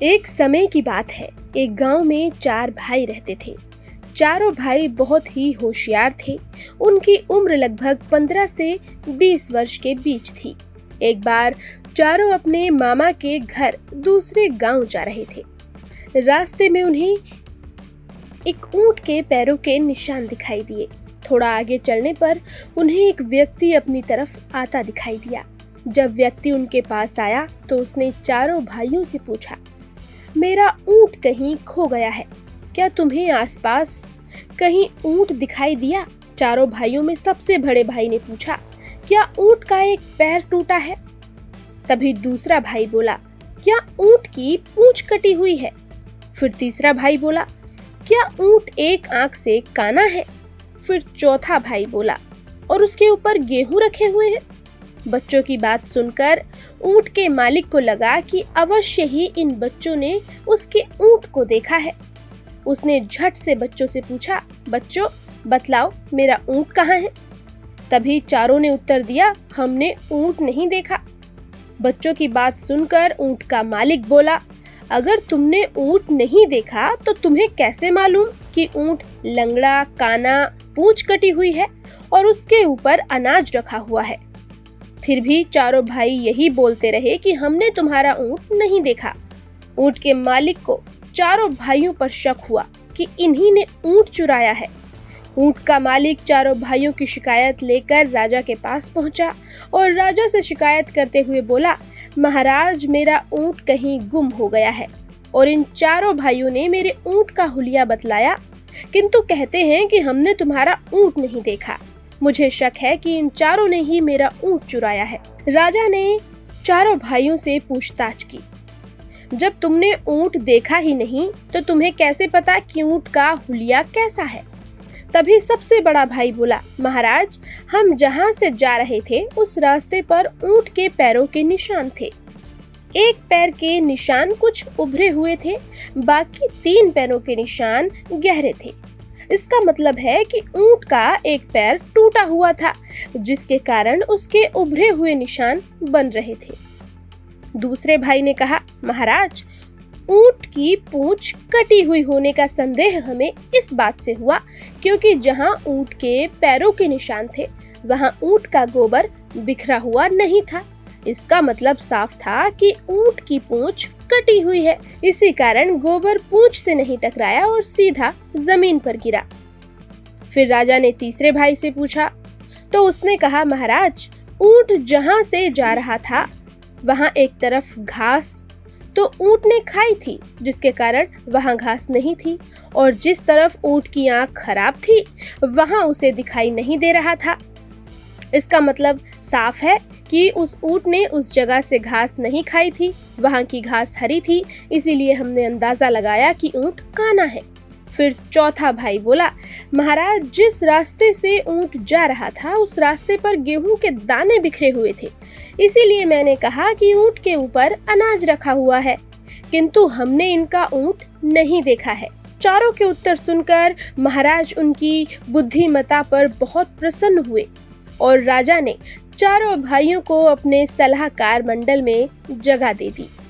एक समय की बात है। एक गांव में 4 भाई रहते थे। चारों भाई बहुत ही होशियार थे। उनकी उम्र लगभग 15 से 20 वर्ष के बीच थी। एक बार चारों अपने मामा के घर दूसरे गांव जा रहे थे। रास्ते में उन्हें एक ऊंट के पैरों के निशान दिखाई दिए। थोड़ा आगे चलने पर उन्हें एक व्यक्ति अपनी तरफ आता दिखाई दिया। जब व्यक्ति उनके पास आया तो उसने चारों भाइयों से पूछा, मेरा ऊंट कहीं खो गया है, क्या तुम्हें आसपास कहीं ऊंट दिखाई दिया? चारों भाइयों में सबसे बड़े भाई ने पूछा, क्या ऊंट का एक पैर टूटा है? तभी दूसरा भाई बोला, क्या ऊंट की पूंछ कटी हुई है? फिर तीसरा भाई बोला, क्या ऊंट एक आंख से काना है? फिर चौथा भाई बोला, और उसके ऊपर गेहूं रखे हुए हैं। बच्चों की बात सुनकर ऊंट के मालिक को लगा कि अवश्य ही इन बच्चों ने उसके ऊंट को देखा है। उसने झट से बच्चों से पूछा, बच्चों बतलाओ मेरा ऊंट कहाँ है? तभी चारों ने उत्तर दिया, हमने ऊंट नहीं देखा। बच्चों की बात सुनकर ऊंट का मालिक बोला, अगर तुमने ऊंट नहीं देखा तो तुम्हें कैसे मालूम कि ऊंट लंगड़ा, काना, पूंछ कटी हुई है और उसके ऊपर अनाज रखा हुआ है? फिर भी चारों भाई यही बोलते रहे कि हमने तुम्हारा ऊंट नहीं देखा। ऊंट के मालिक को चारों भाइयों पर शक हुआ कि इन्हीं ने ऊंट चुराया है। ऊंट का मालिक चारों भाइयों की शिकायत लेकर राजा के पास पहुंचा और राजा से शिकायत करते हुए बोला, महाराज मेरा ऊंट कहीं गुम हो गया है और इन चारों भाइयों ने मेरे ऊंट का हुलिया बतलाया, किंतु कहते हैं कि हमने तुम्हारा ऊंट नहीं देखा। मुझे शक है कि इन चारों ने ही मेरा ऊंट चुराया है। राजा ने चारों भाइयों से पूछताछ की, जब तुमने ऊंट देखा ही नहीं तो तुम्हें कैसे पता कि ऊंट का हुलिया कैसा है? तभी सबसे बड़ा भाई बोला, महाराज हम जहां से जा रहे थे उस रास्ते पर ऊंट के पैरों के निशान थे। एक पैर के निशान कुछ उभरे हुए थे, बाकी 3 पैरों के निशान गहरे थे। इसका मतलब है कि ऊंट का एक पैर टूटा हुआ था, जिसके कारण उसके उभरे हुए निशान बन रहे थे। दूसरे भाई ने कहा, महाराज ऊंट की पूंछ कटी हुई होने का संदेह हमें इस बात से हुआ क्योंकि जहां ऊंट के पैरों के निशान थे वहां ऊंट का गोबर बिखरा हुआ नहीं था। इसका मतलब साफ था कि ऊंट की पूंछ कटी हुई है, इसी कारण गोबर पूंछ से नहीं टकराया और सीधा जमीन पर गिरा। फिर राजा ने तीसरे भाई से पूछा तो उसने कहा, महाराज ऊंट जहां से जा रहा था वहां एक तरफ घास तो ऊंट ने खाई थी, जिसके कारण वहां घास नहीं थी, और जिस तरफ ऊंट की आंख खराब थी वहां उसे दिखाई नहीं दे रहा था। इसका मतलब साफ है कि उस ऊंट ने उस जगह से घास नहीं खाई थी, वहां की घास हरी थी, इसीलिए हमने अंदाजा लगाया कि ऊंट काना है। फिर चौथा भाई बोला, महाराज जिस रास्ते से ऊंट जा रहा था उस रास्ते पर गेहूं के दाने बिखरे हुए थे, इसीलिए मैंने कहा कि ऊंट के ऊपर अनाज रखा हुआ है, किंतु हमने इनका ऊंट नहीं देखा है। चारों के उत्तर सुनकर महाराज उनकी बुद्धिमत्ता पर बहुत प्रसन्न हुए और राजा ने चारों भाइयों को अपने सलाहकार मंडल में जगह दे दी।